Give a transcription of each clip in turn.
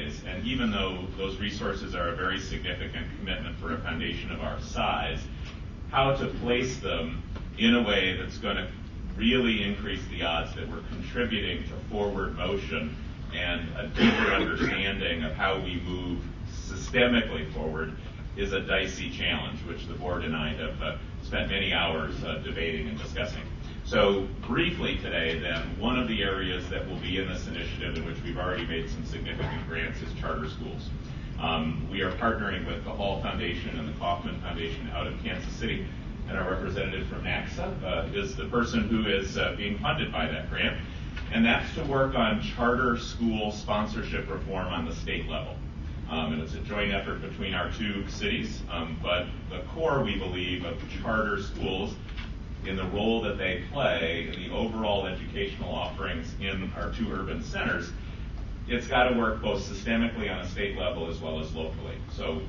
ways. And even though those resources are a very significant commitment for a foundation of our size, how to place them in a way that's going to really increase the odds that we're contributing to forward motion and a deeper understanding of how we move systemically forward is a dicey challenge, which the board and I have spent many hours debating and discussing. So briefly today then, one of the areas that will be in this initiative in which we've already made some significant grants is charter schools. We are partnering with the Hall Foundation and the Kaufman Foundation out of Kansas City, and our representative from NACSA is the person who is being funded by that grant, and that's to work on charter school sponsorship reform on the state level. And it's a joint effort between our two cities, but the core, we believe, of charter schools in the role that they play in the overall educational offerings in our two urban centers, it's got to work both systemically on a state level as well as locally. So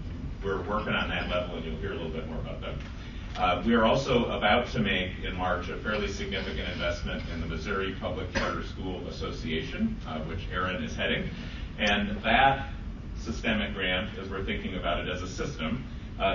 we're working on that level, and you'll hear a little bit more about that. We are also about to make, in March, a fairly significant investment in the Missouri Public Charter School Association, which Aaron is heading. And that systemic grant, as we're thinking about it as a system,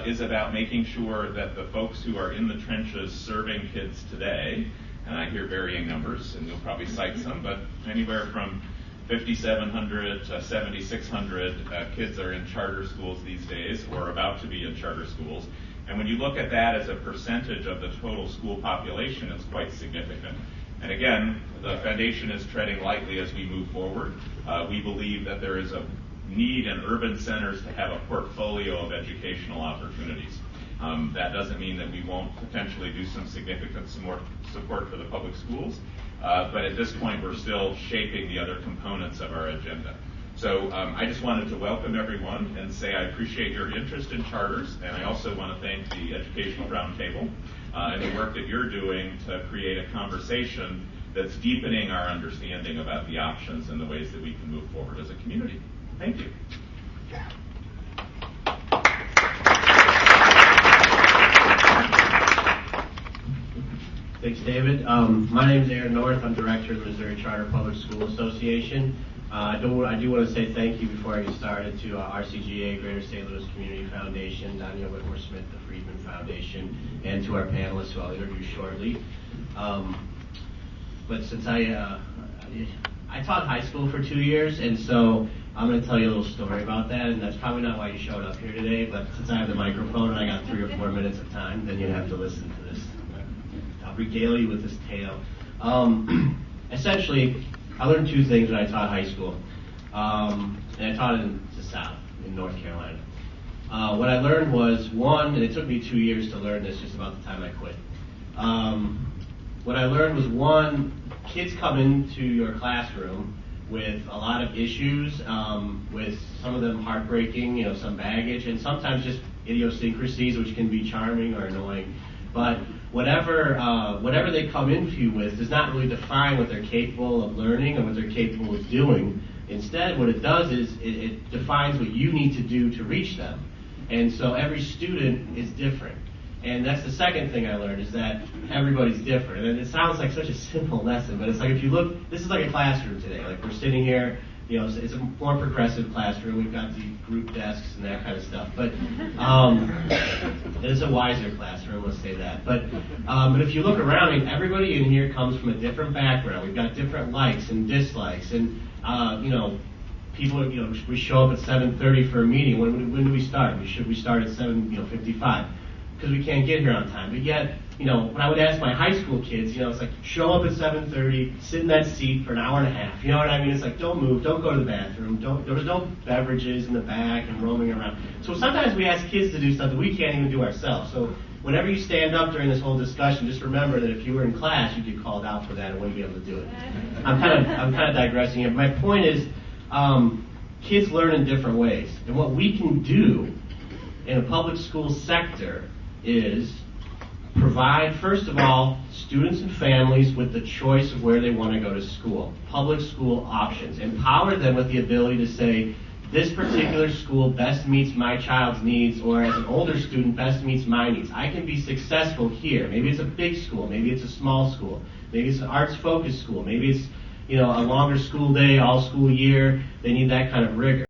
is about making sure that the folks who are in the trenches serving kids today, and I hear varying numbers, and you'll probably cite some, but anywhere from 5,700 to 7,600 kids are in charter schools these days, or about to be in charter schools. And when you look at that as a percentage of the total school population, it's quite significant. And again, the foundation is treading lightly as we move forward. We believe that there is a need in urban centers to have a portfolio of educational opportunities. That doesn't mean that we won't potentially do some significant support for the public schools, but at this point we're still shaping the other components of our agenda. So I just wanted to welcome everyone and say I appreciate your interest in charters, and I also want to thank the Educational Roundtable and the work that you're doing to create a conversation that's deepening our understanding about the options and the ways that we can move forward as a community. Thank you. Thanks, David. My name is Aaron North. I'm director of the Missouri Charter Public School Association. I do want to say thank you before I get started to RCGA, Greater St. Louis Community Foundation, Danielle Whitmore-Smith, the Friedman Foundation, and to our panelists who I'll introduce shortly. But since I taught high school for 2 years, and so I'm going to tell you a little story about that, and that's probably not why you showed up here today, but since I have the microphone and I got 3 or 4 minutes of time, then you have to listen to this. I'll regale you with this tale. Essentially, I learned 2 things when I taught high school, and I taught in the South, in North Carolina. What I learned was, one, and it took me 2 years to learn this, just about the time I quit. What I learned was, one, kids come into your classroom with a lot of issues, with some of them heartbreaking, some baggage, and sometimes just idiosyncrasies, which can be charming or annoying. But whatever they come into you with does not really define what they're capable of learning and what they're capable of doing. Instead, what it does is it defines what you need to do to reach them. And so every student is different. And that's the second thing I learned, is that everybody's different. And it sounds like such a simple lesson, but it's like, if you look, this is like a classroom today. Like, we're sitting here, it's a more progressive classroom. We've got the group desks and that kind of stuff. But it's a wiser classroom, let's say that. But if you look around, everybody in here comes from a different background. We've got different likes and dislikes. And, people, we show up at 7:30 for a meeting. When do we start? We start at 7:55. Because we can't get here on time. But yet, when I would ask my high school kids, it's like, show up at 7:30, sit in that seat for an hour and a half. You know what I mean? It's like, don't move, don't go to the bathroom, there's no beverages in the back and roaming around. So sometimes we ask kids to do stuff that we can't even do ourselves. So whenever you stand up during this whole discussion, just remember that if you were in class, you'd get called out for that and wouldn't be able to do it. I'm kind of digressing here. My point is, kids learn in different ways. And what we can do in a public school sector is provide, first of all, students and families with the choice of where they want to go to school. Public school options. Empower them with the ability to say, this particular school best meets my child's needs, or as an older student, best meets my needs. I can be successful here. Maybe it's a big school. Maybe it's a small school. Maybe it's an arts-focused school. Maybe it's, a longer school day, all school year. They need that kind of rigor.